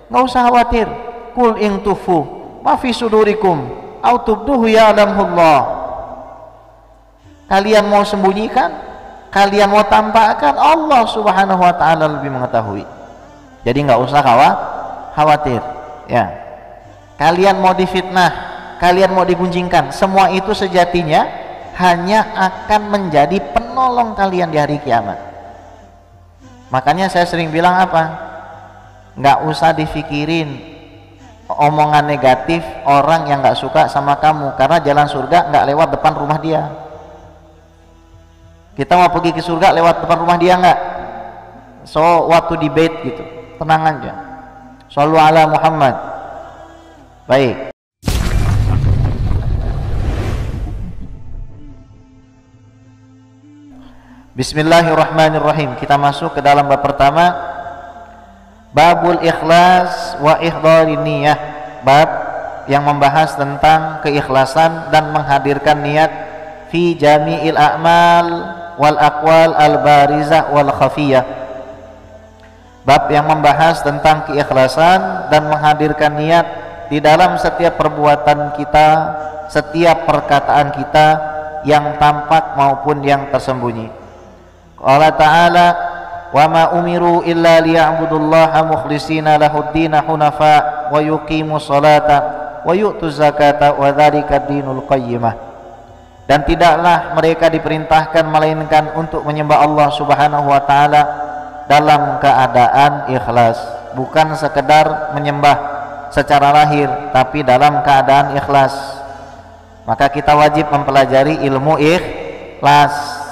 nggak usah khawatir. Qul in tufu ma fi sudurikum au tubduhu ya'lamullah. Kalian mau sembunyikan, kalian mau tampakkan, Allah Subhanahu wa taala lebih mengetahui. Jadi nggak usah khawatir ya. Kalian mau difitnah, kalian mau digunjingkan, semua itu sejatinya hanya akan menjadi penolong kalian di hari kiamat. Makanya saya sering bilang apa? Nggak usah difikirin omongan negatif orang yang nggak suka sama kamu, karena jalan surga nggak lewat depan rumah dia. Kita mau pergi ke surga lewat depan rumah dia nggak? So waktu debate gitu, tenang aja. Shallu ala Muhammad. Baik. Bismillahirrahmanirrahim. Kita masuk ke dalam bab pertama, babul ikhlas wa ihdharin niyah. Bab yang membahas tentang keikhlasan dan menghadirkan niat fi jami'il a'mal wal aqwal al barizah wal khafiyah. Bab yang membahas tentang keikhlasan dan menghadirkan niat di dalam setiap perbuatan kita, setiap perkataan kita, yang tampak maupun yang tersembunyi. Allah Ta'ala, wa ma umiru illa liya'budullaha mukhlishina lahuddina hunafa wa yuqimu salata wa yu'tu zakata wa dzalika dinul qayyimah. Dan tidaklah mereka diperintahkan melainkan untuk menyembah Allah Subhanahu wa taala dalam keadaan ikhlas, bukan sekedar menyembah secara lahir tapi dalam keadaan ikhlas. Maka kita wajib mempelajari ilmu ikhlas.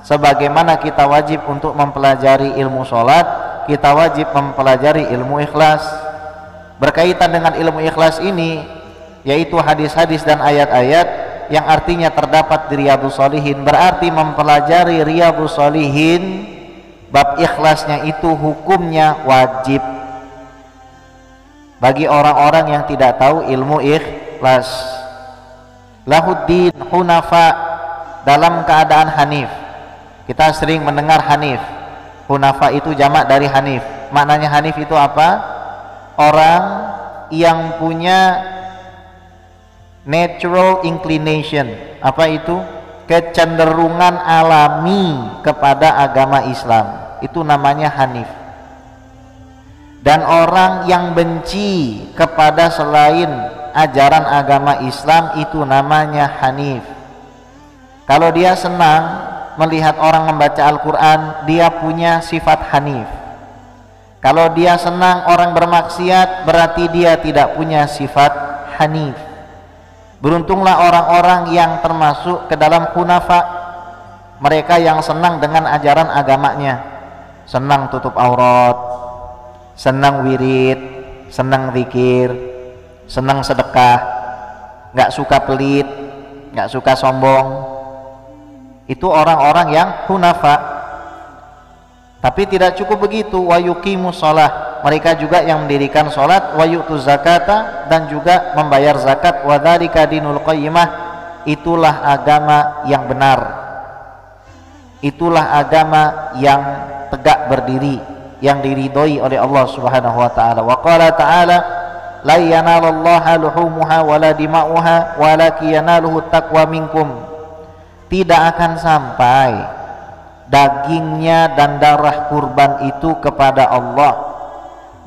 Sebagaimana kita wajib untuk mempelajari ilmu sholat, kita wajib mempelajari ilmu ikhlas. Berkaitan dengan ilmu ikhlas ini, yaitu hadis-hadis dan ayat-ayat yang artinya terdapat di Riyadhus Shalihin. Berarti mempelajari Riyadhus Shalihin, bab ikhlasnya itu hukumnya wajib bagi orang-orang yang tidak tahu ilmu ikhlas. Lahuddin hunafa, dalam keadaan hanif. Kita sering mendengar hanif. Hunafa itu jamak dari hanif. Maknanya hanif itu apa? Orang yang punya natural inclination. Apa itu? Kecenderungan alami kepada agama Islam. Itu namanya hanif. Dan orang yang benci kepada selain ajaran agama Islam, itu namanya hanif. Kalau dia senang melihat orang membaca Al-Quran, dia punya sifat hanif. Kalau dia senang orang bermaksiat, berarti dia tidak punya sifat hanif. Beruntunglah orang-orang yang termasuk ke dalam hunafa, mereka yang senang dengan ajaran agamanya, senang tutup aurat, senang wirid, senang zikir, senang sedekah, nggak suka pelit, nggak suka sombong. Itu orang-orang yang hunafa. Tapi tidak cukup begitu, wa yuqimus shalah, mereka juga yang mendirikan salat, wa yu'tu zakata, dan juga membayar zakat, wa dzalika dinul qayyimah, itulah agama yang benar, itulah agama yang tegak berdiri, yang diridhoi oleh Allah Subhanahu wa taala. Wa qala ta'ala, la yanalallaha luhumuha wala dima'uha walakin yanaluhu taqwa minkum. Tidak akan sampai dagingnya dan darah kurban itu kepada Allah,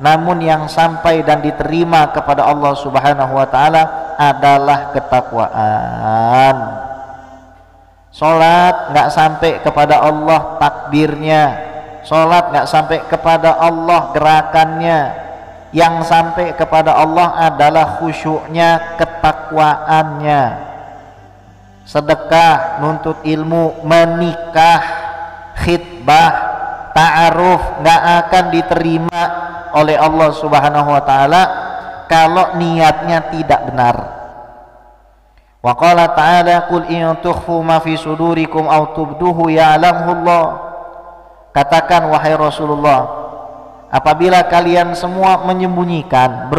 namun yang sampai dan diterima kepada Allah Subhanahu wa taala adalah ketakwaan. Salat nggak sampai kepada Allah takbirnya, salat nggak sampai kepada Allah gerakannya. Yang sampai kepada Allah adalah khusyuknya, ketakwaannya. Sedekah, nuntut ilmu, menikah, khitbah, ta'aruf nggak akan diterima oleh Allah Subhanahu wa taala kalau niatnya tidak benar. Wa qala ta'ala, qul in tukhfu ma fi sudurikum aw tubduhu ya'lamullah. Katakan wahai Rasulullah, apabila kalian semua menyembunyikan,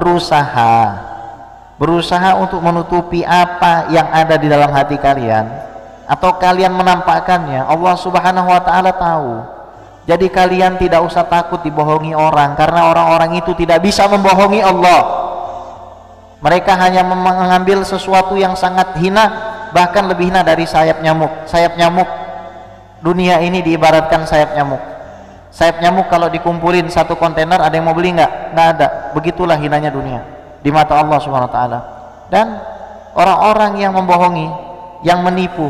berusaha untuk menutupi apa yang ada di dalam hati kalian, atau kalian menampakkannya, Allah Subhanahu wa taala tahu. Jadi kalian tidak usah takut dibohongi orang, karena orang-orang itu tidak bisa membohongi Allah. Mereka hanya mengambil sesuatu yang sangat hina, bahkan lebih hina dari sayap nyamuk. Sayap nyamuk, dunia ini diibaratkan sayap nyamuk. Sayap nyamuk kalau dikumpulin satu kontainer, ada yang mau beli nggak? Nggak ada. Begitulah hinanya dunia di mata Allah Subhanahu Wa Taala. Dan orang-orang yang membohongi, yang menipu,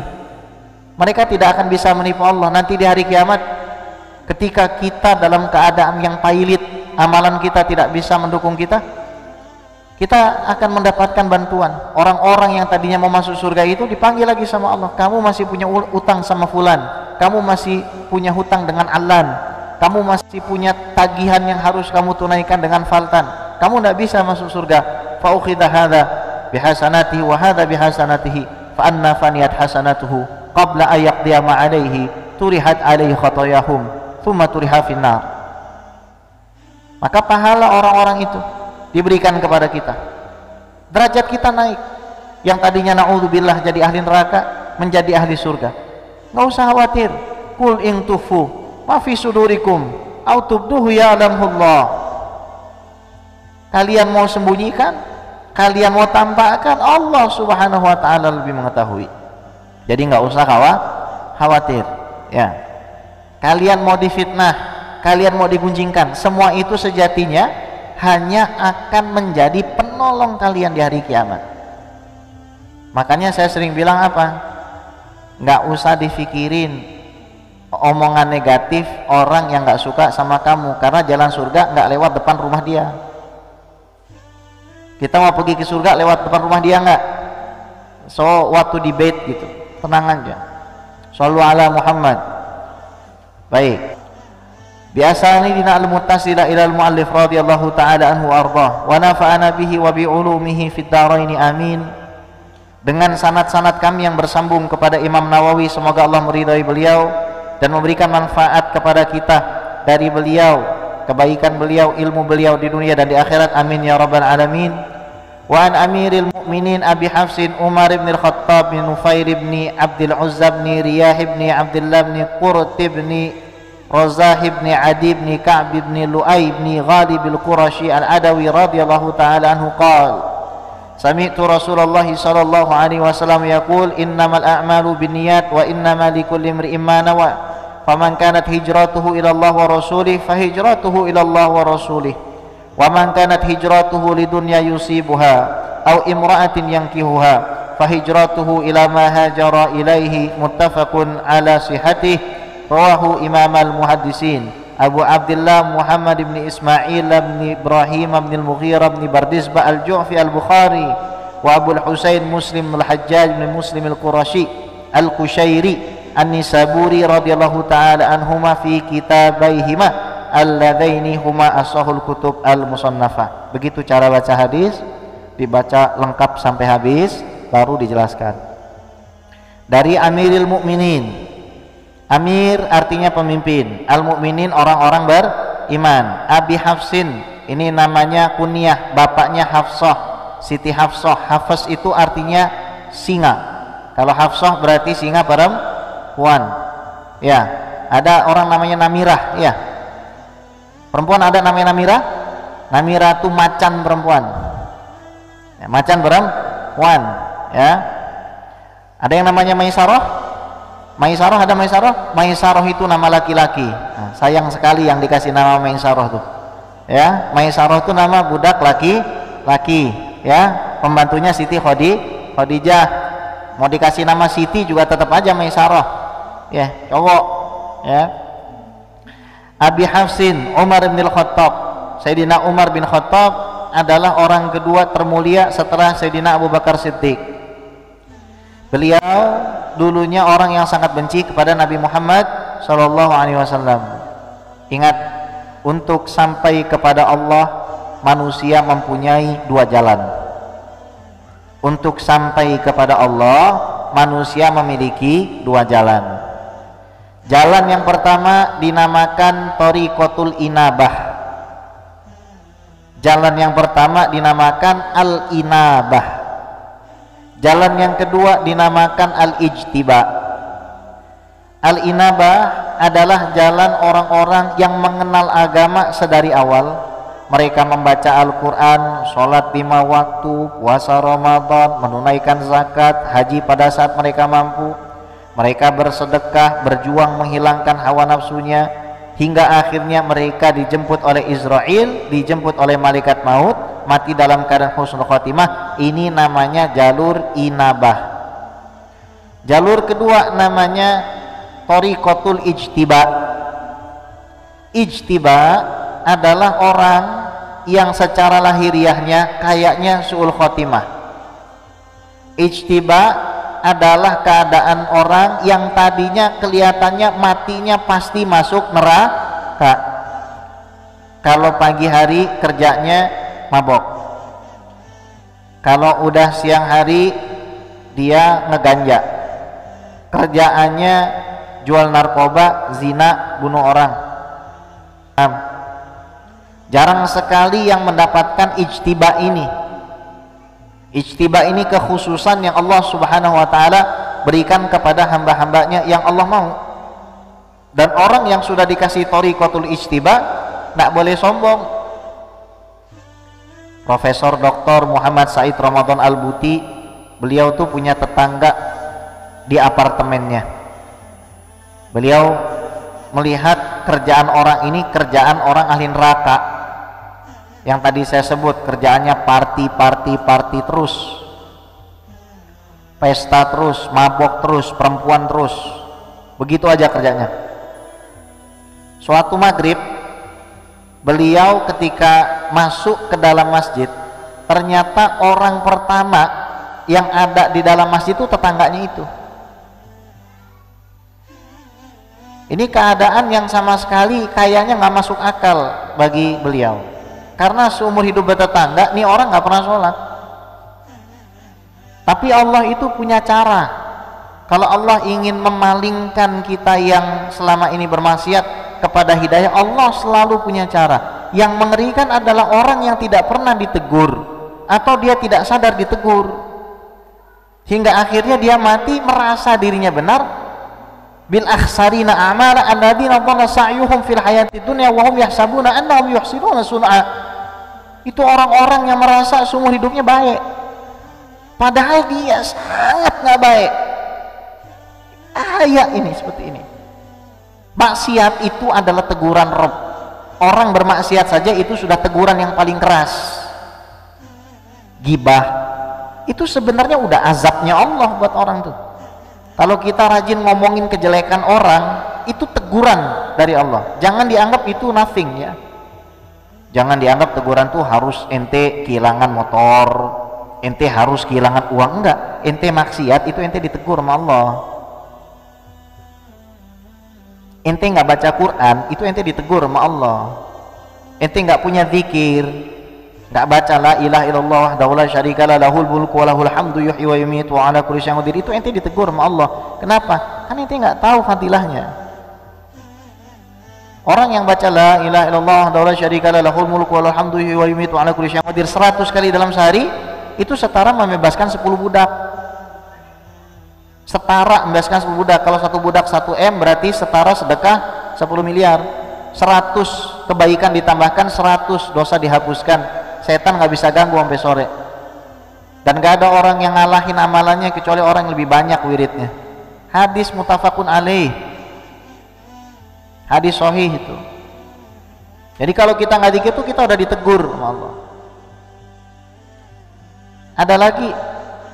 mereka tidak akan bisa menipu Allah nanti di hari kiamat. Ketika kita dalam keadaan yang pailit, amalan kita tidak bisa mendukung kita, kita akan mendapatkan bantuan. Orang-orang yang tadinya mau masuk surga itu dipanggil lagi sama Allah, kamu masih punya utang sama fulan, kamu masih punya hutang dengan Alan, kamu masih punya tagihan yang harus kamu tunaikan dengan Faltan, kamu tidak bisa masuk surga. Fa ukhidha hadza bihasanatihi wa hadza bihasanatihi fa anna faniyat hasanatuhu qabla an yaqdiya ma alaihi turihat alaihi khatayahum thumma turiha finnar. Maka pahala orang-orang itu diberikan kepada kita, derajat kita naik. Yang tadinya na'udzubillah jadi ahli neraka menjadi ahli surga. Nggak usah khawatir. Qul in tufu ma fi sudurikum au tubduhu ya'lamullah. Kalian mau sembunyikan, kalian mau tampakkan, Allah Subhanahu Wa Taala lebih mengetahui. Jadi nggak usah khawatir, ya. Kalian mau difitnah, kalian mau digunjingkan, semua itu sejatinya hanya akan menjadi penolong kalian di hari kiamat. Makanya saya sering bilang apa? Nggak usah difikirin omongan negatif orang yang nggak suka sama kamu, karena jalan surga nggak lewat depan rumah dia. Kita mau pergi ke surga lewat depan rumah dia nggak? So waktu debate gitu, tenang aja. Shallu ala Muhammad. Baik. Biasa ini dina al-muttasila ila al-muallif radhiyallahu taala anhu ardah wa nafa'ana bihi wa bi ulumihi fid dharain amin. Dengan sanad-sanad kami yang bersambung kepada Imam Nawawi, semoga Allah meridai beliau dan memberikan manfaat kepada kita dari beliau, kebaikan beliau, ilmu beliau di dunia dan di akhirat, amin ya rabbal alamin. Wa an amiril mu'minin Abi Hafsin Umar ibn al-Khattab bin Nufair ibn Abdul Uzza ibn Riyah ibn Abdullah ibn Qurt ibn Razah ibn Adi ibn Ka'b ibn Lu'ay ibn Ghalib al-Qurashi al-Adawi radhiyallahu ta'ala anhu qala sami'tu Rasulullah sallallahu alaihi wasallam yaqul innamal a'malu binniyat wa innama likulli imri'in ma nawa faman kanat hijratuhu ila Allah wa rasulih fa hijratuhu ila Allah wa rasulih wa man kanat hijratuhu lidunya yusibuha aw imra'atin yankihuha fa hijratuhu ila ma hajara ilaihi muttafaqun ala sihhatih rawahu Imam al-Muhaddisin Abu Abdullah Muhammad bin Ismail bin Ibrahim bin Al-Mughirah bin Bardizbah al-Ju'fi al-Bukhari wa Abu al-Husain Muslim al-Hajjaj bin Muslim al-Qurashi al-Qushairi an-Nisaburi radhiyallahu ta'ala anhuma fi kitabaihima alladaini huma ashahul kutub al-musannafah. Begitu cara baca hadis, dibaca lengkap sampai habis baru dijelaskan. Dari Amiril Mukminin. Amir artinya pemimpin, al-mu'minin orang-orang beriman. Abi Hafsin, ini namanya kunyah, bapaknya Hafsah, Siti Hafsah. Hafs itu artinya singa. Kalau Hafsah berarti singa perempuan. Ya, ada orang namanya Namirah, ya. Perempuan ada namanya Namirah. Namirah itu macan perempuan. Ya, macan perempuan, ya. Ada yang namanya Maisarah. Maisarah ada Maisarah. Maisarah itu nama laki-laki. Nah, sayang sekali yang dikasih nama Maisarah tuh. Ya, Maisarah itu nama budak laki-laki. Ya, pembantunya Siti Khadijah. Mau dikasih nama Siti juga tetap aja Maisarah. Ya, cowok. Ya. Abi Hafsin Umar bin Al-Khattab. Sayyidina Umar bin Khattab adalah orang kedua termulia setelah Sayyidina Abu Bakar Siddiq. Beliau dulunya orang yang sangat benci kepada Nabi Muhammad Sallallahu Alaihi Wasallam. Ingat, untuk sampai kepada Allah manusia mempunyai dua jalan. Untuk sampai kepada Allah manusia memiliki dua jalan. Jalan yang pertama dinamakan Thariqatul Inabah. Jalan yang pertama dinamakan Al-Inabah. Jalan yang kedua dinamakan Al-Ijtiba. Al-Inabah adalah jalan orang-orang yang mengenal agama sedari awal. Mereka membaca Al-Quran, sholat 5 waktu, puasa Ramadan, menunaikan zakat, haji pada saat mereka mampu. Mereka bersedekah, berjuang menghilangkan hawa nafsunya, hingga akhirnya mereka dijemput oleh Israel, dijemput oleh malaikat maut, mati dalam keadaan husnul khotimah. Ini namanya jalur inabah. Jalur kedua namanya thariqatul ijtiba. Ijtiba adalah orang yang secara lahiriahnya kayaknya su'ul khotimah. Ijtiba adalah keadaan orang yang tadinya kelihatannya matinya pasti masuk neraka. Kalau pagi hari kerjanya mabok, kalau udah siang hari dia ngeganja, kerjaannya jual narkoba, zina, bunuh orang. Jarang sekali yang mendapatkan ijtiba ini. Ijtiba ini kekhususan yang Allah Subhanahu wa ta'ala berikan kepada hamba-hambanya yang Allah mau. Dan orang yang sudah dikasih thariqatul ijtiba tidak boleh sombong. Profesor Dr. Muhammad Said Ramadan Al-Buti, beliau tuh punya tetangga di apartemennya. Beliau melihat kerjaan orang ini kerjaan orang ahli neraka. Yang tadi saya sebut kerjaannya party terus, pesta terus, mabok terus, perempuan terus, begitu aja kerjanya. Suatu maghrib, beliau ketika masuk ke dalam masjid, ternyata orang pertama yang ada di dalam masjid itu tetangganya itu. Ini keadaan yang sama sekali kayaknya nggak masuk akal bagi beliau. Karena seumur hidup bertetangga, nih orang nggak pernah sholat. Tapi Allah itu punya cara. Kalau Allah ingin memalingkan kita yang selama ini bermaksiat kepada hidayah, Allah selalu punya cara. Yang mengerikan adalah orang yang tidak pernah ditegur, atau dia tidak sadar ditegur, hingga akhirnya dia mati merasa dirinya benar. Bil akhsarina a'mala alladzina dhalla sa'yuhum fil hayati dunya wa hum yahsabuna annahum yuhsinuna sun'a. Itu orang-orang yang merasa seumur hidupnya baik, padahal dia sangat nggak baik. Ayat ini seperti ini. Maksiat itu adalah teguran Rabb. Orang bermaksiat saja itu sudah teguran yang paling keras. Gibah itu sebenarnya udah azabnya Allah buat orang tuh. Kalau kita rajin ngomongin kejelekan orang, itu teguran dari Allah. Jangan dianggap itu nothing ya. Jangan dianggap teguran tuh harus ente kehilangan motor, ente harus kehilangan uang. Enggak, ente maksiat itu ente ditegur sama Allah. Ente nggak baca Quran itu ente ditegur sama Allah. Ente nggak punya zikir, nggak baca la ilaha illallah wahdahu la syarikalah lahul mulku wa lahul hamdu yuhyi wa yumiitu wa ala kulli syai'in qadir, itu ente ditegur sama Allah. Kenapa? Kan ente nggak tahu fadilahnya. Orang yang baca la ilaha illallah wahdahu la syarikalah lahul mulku wa lahul hamdu yuhyi wa yumiitu wa ala kulli syai'in qadir 100 kali dalam sehari, itu setara membebaskan 10 budak. Setara membebaskan 10 budak. Kalau satu budak 1 M berarti setara sedekah 10 miliar. 100 kebaikan ditambahkan, 100 dosa dihapuskan. Setan nggak bisa ganggu sampai sore. Dan nggak ada orang yang ngalahin amalannya kecuali orang yang lebih banyak wiridnya. Hadis muttafaqun alaih, hadis sahih itu. Jadi kalau kita nggak dikit tuh kita udah ditegur sama Allah. Ada lagi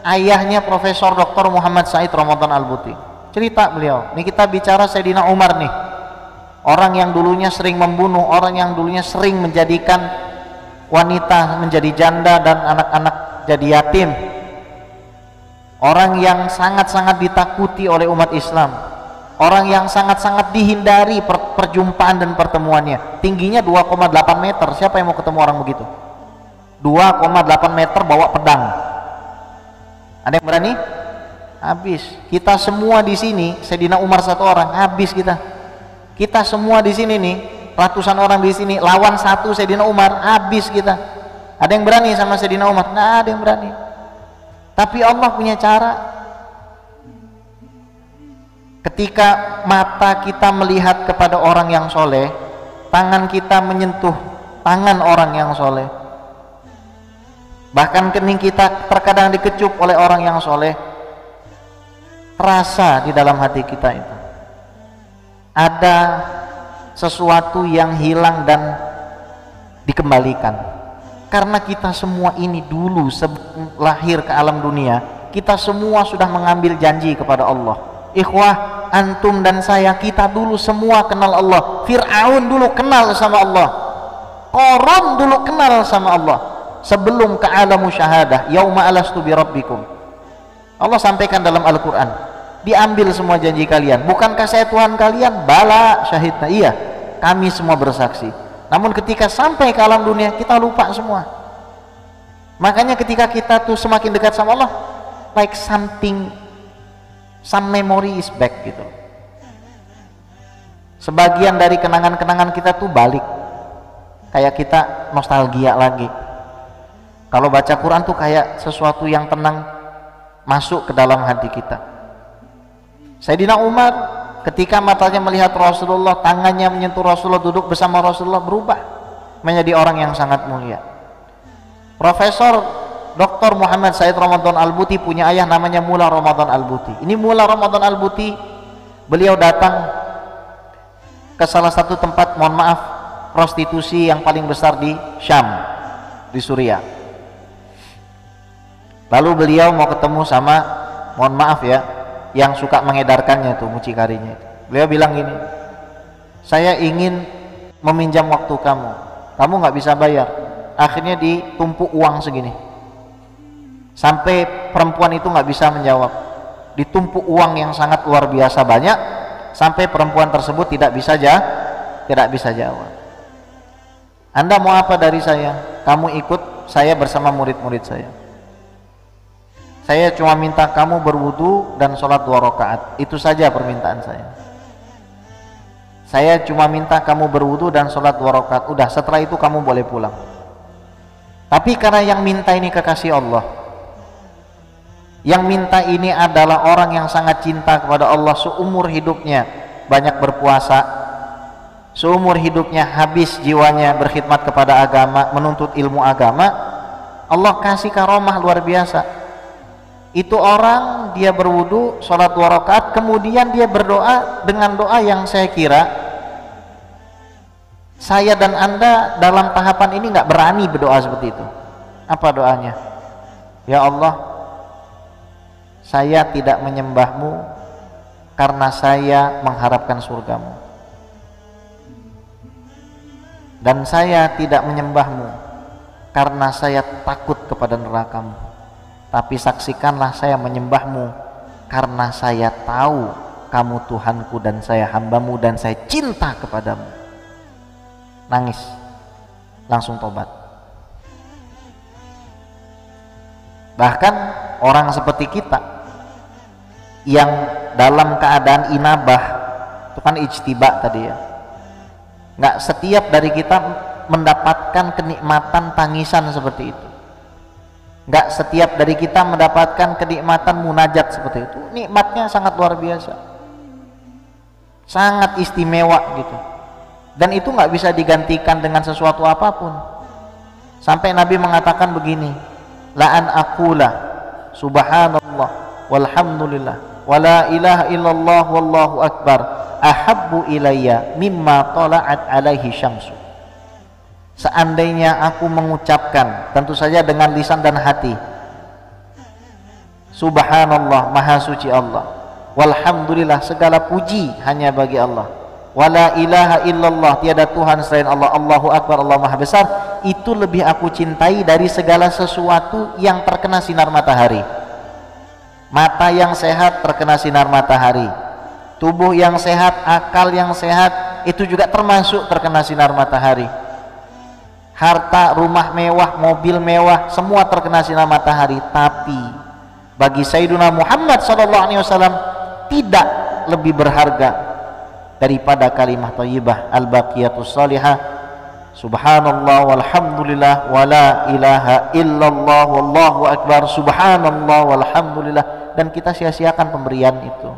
ayahnya Profesor Dr. Muhammad Said Ramadan Al-Buti, cerita beliau. Ini kita bicara Sayyidina Umar nih, orang yang dulunya sering membunuh, orang yang dulunya sering menjadikan wanita menjadi janda dan anak-anak jadi yatim, orang yang sangat-sangat ditakuti oleh umat Islam, orang yang sangat-sangat dihindari perjumpaan dan pertemuannya. Tingginya 2,8 meter. Siapa yang mau ketemu orang begitu? 2,8 meter bawa pedang. Ada yang berani? Habis. Kita semua di sini, Sayyidina Umar satu orang, habis kita. Kita semua di sini nih, ratusan orang di sini, lawan satu Sayyidina Umar, habis kita. Ada yang berani sama Sayyidina Umar? Nggak ada yang berani. Tapi Allah punya cara. Ketika mata kita melihat kepada orang yang soleh, tangan kita menyentuh tangan orang yang soleh, bahkan kening kita terkadang dikecup oleh orang yang soleh, terasa di dalam hati kita itu ada sesuatu yang hilang dan dikembalikan. Karena kita semua ini dulu sebelum lahir ke alam dunia, kita semua sudah mengambil janji kepada Allah. Ikhwah, antum dan saya, kita dulu semua kenal Allah. Fir'aun dulu kenal sama Allah, Qarun dulu kenal sama Allah sebelum ke alamu syahadah. Yauma alastu bi rabbikum. Allah sampaikan dalam Al-Quran, diambil semua janji kalian. Bukankah saya Tuhan kalian? Bala syahidna, iya, kami semua bersaksi. Namun ketika sampai ke alam dunia, kita lupa semua. Makanya ketika kita tuh semakin dekat sama Allah, like some memory is back gitu. Sebagian dari kenangan-kenangan kita tuh balik, kayak kita nostalgia lagi. Kalau baca Quran tuh kayak sesuatu yang tenang masuk ke dalam hati kita. Sayyidina Umar ketika matanya melihat Rasulullah, tangannya menyentuh Rasulullah, duduk bersama Rasulullah, berubah menjadi orang yang sangat mulia. Profesor Dr. Muhammad Said Ramadan Al-Buti punya ayah namanya Mullah Ramadan Al-Buti. Ini Mullah Ramadan Al-Buti, beliau datang ke salah satu tempat, mohon maaf, prostitusi yang paling besar di Syam, di Suriah. Lalu beliau mau ketemu sama, mohon maaf ya, yang suka mengedarkannya itu, mucikarinya itu. Beliau bilang gini, saya ingin meminjam waktu kamu, kamu nggak bisa bayar. Akhirnya ditumpuk uang segini, sampai perempuan itu nggak bisa menjawab. Ditumpuk uang yang sangat luar biasa banyak, sampai perempuan tersebut tidak bisa jawab. Anda mau apa dari saya? Kamu ikut saya bersama murid-murid saya. Saya cuma minta kamu berwudu dan sholat 2 rakaat. Itu saja permintaan saya. Saya cuma minta kamu berwudu dan sholat 2 rakaat. Udah, setelah itu kamu boleh pulang. Tapi karena yang minta ini kekasih Allah, yang minta ini adalah orang yang sangat cinta kepada Allah, seumur hidupnya banyak berpuasa, seumur hidupnya habis jiwanya berkhidmat kepada agama, menuntut ilmu agama, Allah kasih karomah luar biasa. Itu orang dia berwudu, sholat 2 rakaat, kemudian dia berdoa dengan doa yang saya kira saya dan Anda dalam tahapan ini nggak berani berdoa seperti itu. Apa doanya? Ya Allah, saya tidak menyembahmu karena saya mengharapkan surgamu, dan saya tidak menyembahmu karena saya takut kepada nerakamu. Tapi saksikanlah saya menyembahmu karena saya tahu kamu Tuhanku dan saya hambamu dan saya cinta kepadamu. Nangis, langsung tobat. Bahkan orang seperti kita yang dalam keadaan inabah, itu kan ijtiba tadi ya, nggak setiap dari kita mendapatkan kenikmatan tangisan seperti itu. Nggak setiap dari kita mendapatkan kenikmatan munajat seperti itu. Nikmatnya sangat luar biasa, sangat istimewa gitu, dan itu nggak bisa digantikan dengan sesuatu apapun. Sampai Nabi mengatakan begini, la an aqula subhanallah walhamdulillah wala ilaha illallah wallahu akbar ahabbu ilayya mimma tala'at alaihi syamsu. Seandainya aku mengucapkan, tentu saja dengan lisan dan hati, subhanallah, maha suci Allah, walhamdulillah, segala puji hanya bagi Allah, wala ilaha illallah, tiada Tuhan selain Allah, Allahu akbar, Allah maha besar, itu lebih aku cintai dari segala sesuatu yang terkena sinar matahari. Mata yang sehat terkena sinar matahari, tubuh yang sehat, akal yang sehat, itu juga termasuk terkena sinar matahari. Harta, rumah mewah, mobil mewah, semua terkena sinar matahari. Tapi bagi Sayyiduna Muhammad SAW tidak lebih berharga daripada kalimah thayyibah al-baqiyatus salihah, subhanallah walhamdulillah wala ilaha illallah wallahu akbar, subhanallah walhamdulillah. Dan kita sia-siakan pemberian itu.